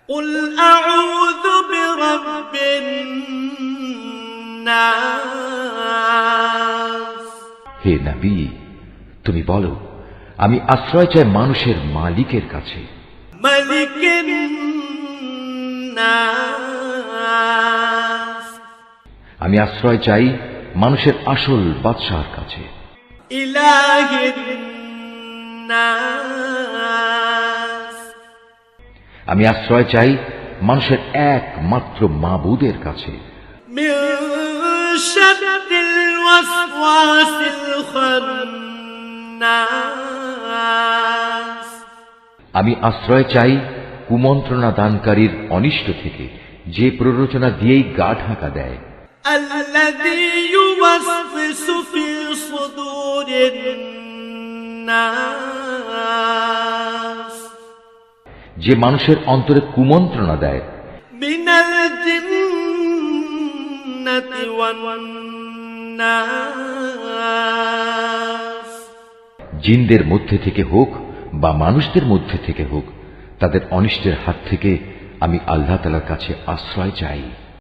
قل أعوذ برب الناس হে নবী, তুমি বলো, আমি আশ্রয় চাই মানুষের মালিকের কাছে। ملك الناس আমি আশ্রয় চাই মানুষের আসল বাদশাহর কাছে। إله الناس আমি আশ্রয় চাই মানুষের একমাত্র মাবুদের কাছে। من شر الوسواس الخناس আমি আশ্রয় চাই কুমন্ত্রণা দানকারীর অনিষ্ট থেকে, যে প্ররোচনা দিয়েই গা ঢাকা দেয়। الذي يوسوس في صدور الناس যে মানুষের অন্তরে কুমন্ত্রণা দেয়। من الجنة والناس জিনদের মধ্যে থেকে হোক বা মানুষদের মধ্যে থেকে হোক, তাদের অনিষ্টের হাত থেকে আমি আল্লাহ তাআলার কাছে আশ্রয় চাই।